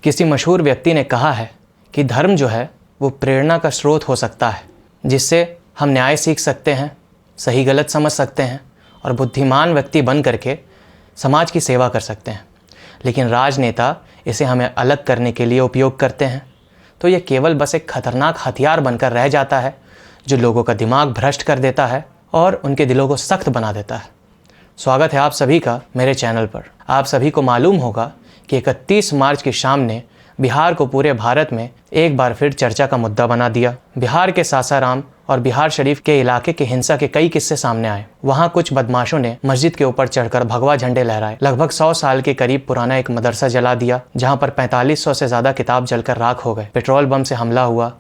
किसी मशहूर व्यक्ति ने कहा है कि धर्म जो है वो प्रेरणा का स्रोत हो सकता है, जिससे हम न्याय सीख सकते हैं, सही गलत समझ सकते हैं और बुद्धिमान व्यक्ति बन करके समाज की सेवा कर सकते हैं। लेकिन राजनेता इसे हमें अलग करने के लिए उपयोग करते हैं, तो यह केवल बस एक खतरनाक हथियार बनकर रह जाता है जो लोगों का दिमाग भ्रष्ट कर देता है और उनके दिलों को सख्त बना देता है। स्वागत है आप सभी का मेरे चैनल पर। आप सभी को मालूम होगा कि 31 मार्च की शाम ने बिहार को पूरे भारत में एक बार फिर चर्चा का मुद्दा बना दिया। बिहार के सासाराम और बिहार शरीफ के इलाके की हिंसा के कई किस्से सामने आए। वहां कुछ बदमाशों ने मस्जिद के ऊपर चढ़कर भगवा झंडे लहराए। लगभग 100 साल के करीब पुराना एक मदरसा जला दिया, जहां पर 4500 से ज्यादा किताब जलकर राख हो गए। पेट्रोल बम से हमला हुआ,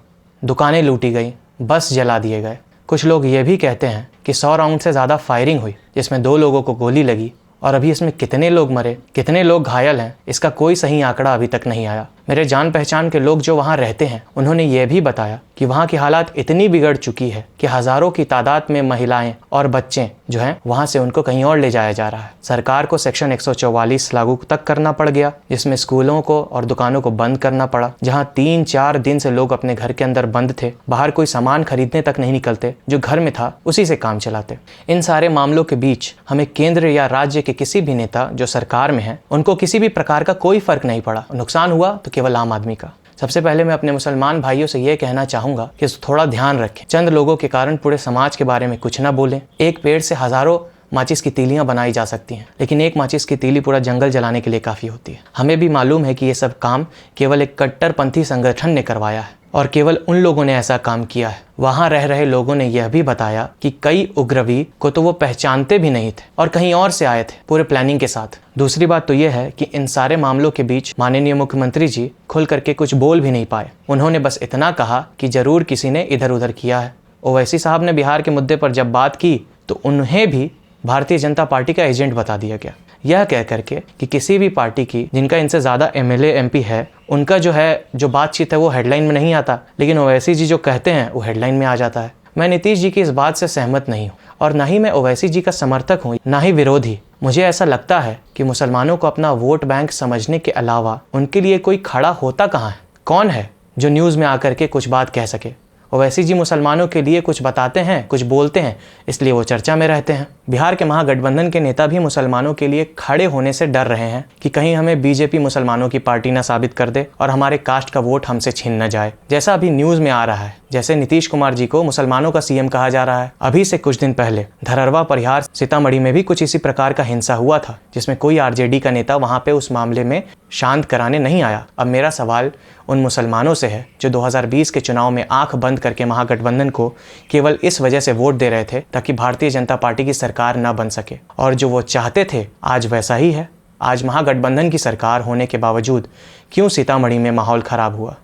दुकानें लूटी गई, बस जला दिए गए। कुछ लोग ये भी कहते हैं कि 100 राउंड से ज़्यादा फायरिंग हुई, जिसमें 2 लोगों को गोली लगी और अभी इसमें कितने लोग मरे, कितने लोग घायल हैं, इसका कोई सही आंकड़ा अभी तक नहीं आया। मेरे जान पहचान के लोग जो वहाँ रहते हैं उन्होंने ये भी बताया कि वहाँ की हालात इतनी बिगड़ चुकी है कि हज़ारों की तादाद में महिलाएं और बच्चे जो हैं वहाँ से उनको कहीं और ले जाया जा रहा है। सरकार को सेक्शन 144 लागू तक करना पड़ गया, जिसमें स्कूलों को और दुकानों को बंद करना पड़ा। जहाँ 3-4 दिन से लोग अपने घर के अंदर बंद थे, बाहर कोई सामान खरीदने तक नहीं निकलते, जो घर में था उसी से काम चलाते। इन सारे मामलों के बीच हमें केंद्र या राज्य के किसी भी नेता जो सरकार में है उनको किसी भी प्रकार का कोई फर्क नहीं पड़ा। नुकसान हुआ तो केवल आम आदमी का। सबसे पहले मैं अपने मुसलमान भाइयों से ये कहना चाहूँगा कि थोड़ा ध्यान रखें। चंद लोगों के कारण पूरे समाज के बारे में कुछ ना बोलें। एक पेड़ से हज़ारों माचिस की तीलियां बनाई जा सकती हैं, लेकिन एक माचिस की तीली पूरा जंगल जलाने के लिए काफ़ी होती है। हमें भी मालूम है कि ये सब काम केवल एक कट्टरपंथी संगठन ने करवाया है और केवल उन लोगों ने ऐसा काम किया है। वहाँ रह रहे लोगों ने यह भी बताया कि कई उग्रवादी को तो वो पहचानते भी नहीं थे और कहीं और से आए थे पूरे प्लानिंग के साथ। दूसरी बात तो यह है कि इन सारे मामलों के बीच माननीय मुख्यमंत्री जी खुल करके कुछ बोल भी नहीं पाए। उन्होंने बस इतना कहा कि जरूर किसी ने इधर उधर किया है। ओवैसी साहब ने बिहार के मुद्दे पर जब बात की तो उन्हें भी भारतीय जनता पार्टी का एजेंट बता दिया गया, यह कह करके कि किसी भी पार्टी की जिनका इनसे ज़्यादा MLA MP है उनका जो बातचीत है वो हेडलाइन में नहीं आता, लेकिन ओवैसी जी जो कहते हैं वो हेडलाइन में आ जाता है। मैं नीतीश जी की इस बात से सहमत नहीं हूँ और ना ही मैं ओवैसी जी का समर्थक हूँ, ना ही विरोधी। मुझे ऐसा लगता है कि मुसलमानों को अपना वोट बैंक समझने के अलावा उनके लिए कोई खड़ा होता कहाँ है? कौन है जो न्यूज़ में आकर के कुछ बात कह सके? ओवैसी जी मुसलमानों के लिए कुछ बताते हैं, कुछ बोलते हैं, इसलिए वो चर्चा में रहते हैं। बिहार के महागठबंधन के नेता भी मुसलमानों के लिए खड़े होने से डर रहे हैं कि कहीं हमें बीजेपी मुसलमानों की पार्टी ना साबित कर दे और हमारे कास्ट का वोट हमसे छीन न जाए। जैसा अभी न्यूज़ में आ रहा है, जैसे नीतीश कुमार जी को मुसलमानों का CM कहा जा रहा है। अभी से कुछ दिन पहले धरहरवा, परिहार, सीतामढ़ी में भी कुछ इसी प्रकार का हिंसा हुआ था, जिसमें कोई RJD का नेता वहाँ पे उस मामले में शांत कराने नहीं आया। अब मेरा सवाल उन मुसलमानों से है जो 2020 के चुनाव में आंख बंद करके महागठबंधन को केवल इस वजह से वोट दे रहे थे ताकि भारतीय जनता पार्टी की सरकार न बन सके, और जो वो चाहते थे आज वैसा ही है। आज महागठबंधन की सरकार होने के बावजूद क्यों सीतामढ़ी में माहौल ख़राब हुआ?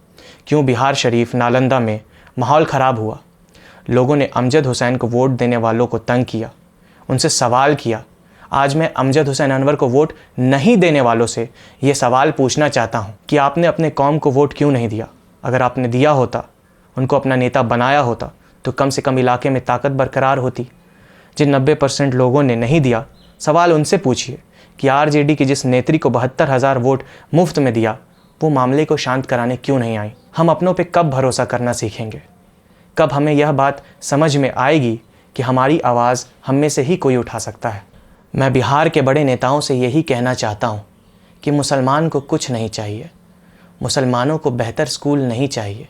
क्यों बिहार शरीफ, नालंदा में माहौल ख़राब हुआ? लोगों ने अमजद हुसैन को वोट देने वालों को तंग किया, उनसे सवाल किया। आज मैं अमजद हुसैन अनवर को वोट नहीं देने वालों से ये सवाल पूछना चाहता हूँ कि आपने अपने कौम को वोट क्यों नहीं दिया? अगर आपने दिया होता, उनको अपना नेता बनाया होता, तो कम से कम इलाके में ताकत बरकरार होती। जिन 90% लोगों ने नहीं दिया, सवाल उनसे पूछिए कि RJD की जिस नेत्री को 72,000 वोट मुफ्त में दिया, वो मामले को शांत कराने क्यों नहीं आई? हम अपनों पे कब भरोसा करना सीखेंगे? कब हमें यह बात समझ में आएगी कि हमारी आवाज़ हम में से ही कोई उठा सकता है? मैं बिहार के बड़े नेताओं से यही कहना चाहता हूँ कि मुसलमान को कुछ नहीं चाहिए, मुसलमानों को बेहतर स्कूल नहीं चाहिए,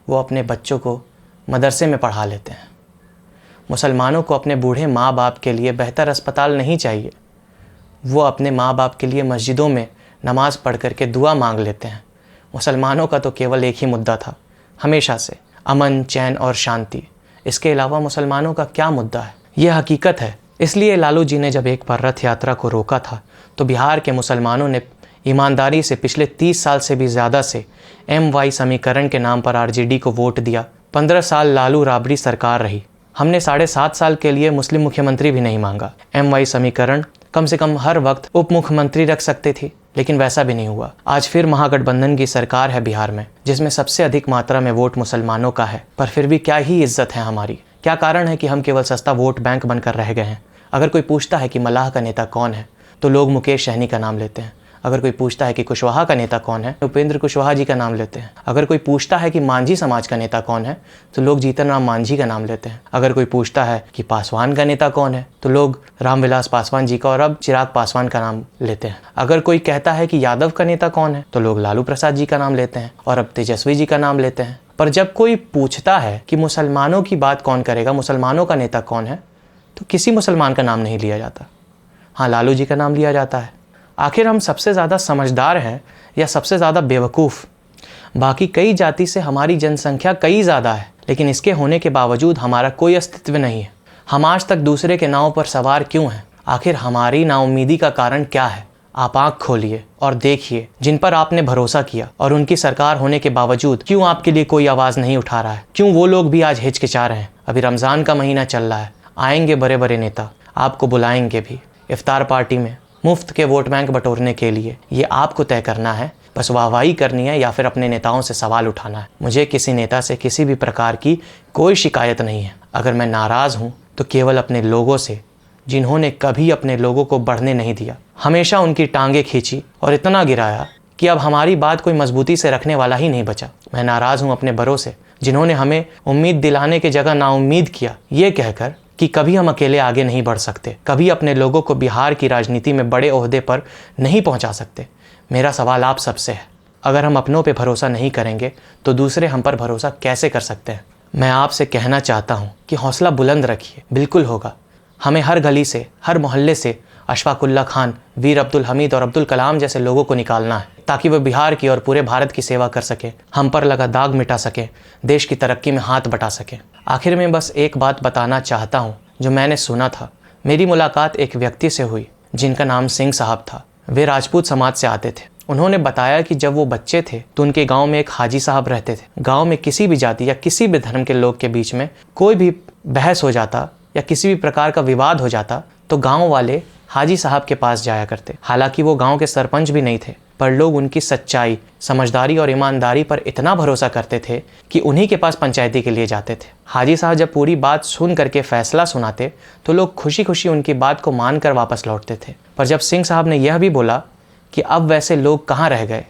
वो अपने बच्चों को मदरसे में पढ़ा लेते हैं। मुसलमानों को अपने बूढ़े माँ बाप के लिए बेहतर अस्पताल नहीं चाहिए, वो अपने माँ बाप के लिए मस्जिदों में नमाज़ पढ़ करके दुआ मांग लेते हैं। मुसलमानों का तो केवल एक ही मुद्दा था हमेशा से, अमन, चैन और शांति। इसके अलावा मुसलमानों का क्या मुद्दा है? यह हकीकत है। इसलिए लालू जी ने जब एक बार रथ यात्रा को रोका था तो बिहार के मुसलमानों ने ईमानदारी से पिछले 30 साल से भी ज़्यादा से MY समीकरण के नाम पर RJD को वोट दिया। 15 साल लालू राबड़ी सरकार रही, हमने 7.5 साल के लिए मुस्लिम मुख्यमंत्री भी नहीं मांगा। MY समीकरण कम से कम हर वक्त उप मुख्यमंत्री रख सकते थे, लेकिन वैसा भी नहीं हुआ। आज फिर महागठबंधन की सरकार है बिहार में, जिसमें सबसे अधिक मात्रा में वोट मुसलमानों का है, पर फिर भी क्या ही इज्जत है हमारी। क्या कारण है कि हम केवल सस्ता वोट बैंक बनकर रह गए हैं? अगर कोई पूछता है कि मलाह का नेता कौन है तो लोग मुकेश सहनी का नाम लेते हैं। अगर कोई पूछता है कि कुशवाहा का नेता कौन है, उपेंद्र कुशवाहा जी का नाम लेते हैं। अगर कोई पूछता है कि मांझी समाज का नेता कौन है, तो लोग जीतन राम मांझी का नाम लेते हैं। अगर कोई पूछता है कि पासवान का नेता कौन है, तो लोग रामविलास पासवान जी का और अब चिराग पासवान का नाम लेते हैं। अगर कोई कहता है कि यादव का नेता कौन है, तो लोग लालू प्रसाद जी का नाम लेते हैं और अब तेजस्वी जी का नाम लेते हैं। पर जब कोई पूछता है कि मुसलमानों की बात कौन करेगा, मुसलमानों का नेता कौन है, तो किसी मुसलमान का नाम नहीं लिया जाता। हाँ, लालू जी का नाम लिया जाता है। आखिर हम सबसे ज़्यादा समझदार हैं या सबसे ज़्यादा बेवकूफ़? बाकी कई जाति से हमारी जनसंख्या कई ज़्यादा है, लेकिन इसके होने के बावजूद हमारा कोई अस्तित्व नहीं है। हम आज तक दूसरे के नाव पर सवार क्यों हैं? आखिर हमारी नाउम्मीदी का कारण क्या है? आप आँख खोलिए और देखिए, जिन पर आपने भरोसा किया और उनकी सरकार होने के बावजूद क्यों आपके लिए कोई आवाज़ नहीं उठा रहा है? क्यों वो लोग भी आज हिचकिचा रहे हैं? अभी रमज़ान का महीना चल रहा है, आएंगे बड़े बड़े नेता, आपको बुलाएंगे भी इफ्तार पार्टी में, मुफ्त के वोट बैंक बटोरने के लिए। ये आपको तय करना है, बस वाहवाही करनी है या फिर अपने नेताओं से सवाल उठाना है। मुझे किसी नेता से किसी भी प्रकार की कोई शिकायत नहीं है। अगर मैं नाराज़ हूँ तो केवल अपने लोगों से, जिन्होंने कभी अपने लोगों को बढ़ने नहीं दिया, हमेशा उनकी टांगें खींची और इतना गिराया कि अब हमारी बात कोई मजबूती से रखने वाला ही नहीं बचा। मैं नाराज़ हूँ अपने बड़ों से, जिन्होंने हमें उम्मीद दिलाने की जगह नाउम्मीद किया, ये कहकर कि कभी हम अकेले आगे नहीं बढ़ सकते, कभी अपने लोगों को बिहार की राजनीति में बड़े ओहदे पर नहीं पहुंचा सकते। मेरा सवाल आप सबसे है, अगर हम अपनों पे भरोसा नहीं करेंगे तो दूसरे हम पर भरोसा कैसे कर सकते हैं? मैं आपसे कहना चाहता हूं कि हौसला बुलंद रखिए, बिल्कुल होगा। हमें हर गली से, हर मोहल्ले से अशफाकुल्ला खान, वीर अब्दुल हमीद और अब्दुल कलाम जैसे लोगों को निकालना है, ताकि वह बिहार की और पूरे भारत की सेवा कर सके, हम पर लगा दाग मिटा सके, देश की तरक्की में हाथ बटा सके। आखिर में बस एक बात बताना चाहता हूँ जो मैंने सुना था। मेरी मुलाकात एक व्यक्ति से हुई जिनका नाम सिंह साहब था। वे राजपूत समाज से आते थे। उन्होंने बताया कि जब वो बच्चे थे तो उनके गांव में एक हाजी साहब रहते थे। गांव में किसी भी जाति या किसी भी धर्म के लोग के बीच में कोई भी बहस हो जाता या किसी भी प्रकार का विवाद हो जाता तो गांव वाले हाजी साहब के पास जाया करते। हालांकि वो गांव के सरपंच भी नहीं थे, पर लोग उनकी सच्चाई, समझदारी और ईमानदारी पर इतना भरोसा करते थे कि उन्हीं के पास पंचायती के लिए जाते थे। हाजी साहब जब पूरी बात सुन करके फैसला सुनाते तो लोग खुशी खुशी उनकी बात को मानकर वापस लौटते थे। पर जब सिंह साहब ने यह भी बोला कि अब वैसे लोग कहाँ रह गए,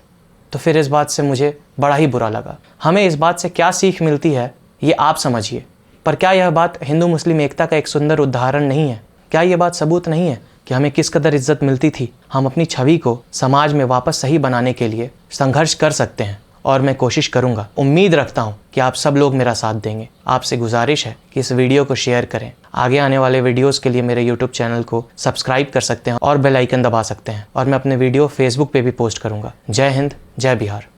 तो फिर इस बात से मुझे बड़ा ही बुरा लगा। हमें इस बात से क्या सीख मिलती है ये आप समझिए। पर क्या यह बात हिंदू मुस्लिम एकता का एक सुंदर उदाहरण नहीं है? क्या यह बात सबूत नहीं है कि हमें किस कदर इज्जत मिलती थी? हम अपनी छवि को समाज में वापस सही बनाने के लिए संघर्ष कर सकते हैं और मैं कोशिश करूंगा। उम्मीद रखता हूं कि आप सब लोग मेरा साथ देंगे। आपसे गुजारिश है कि इस वीडियो को शेयर करें। आगे आने वाले वीडियोस के लिए मेरे YouTube चैनल को सब्सक्राइब कर सकते हैं और बेल आइकन दबा सकते हैं। और मैं अपने वीडियो फेसबुक पे भी पोस्ट करूंगा। जय हिंद, जय बिहार।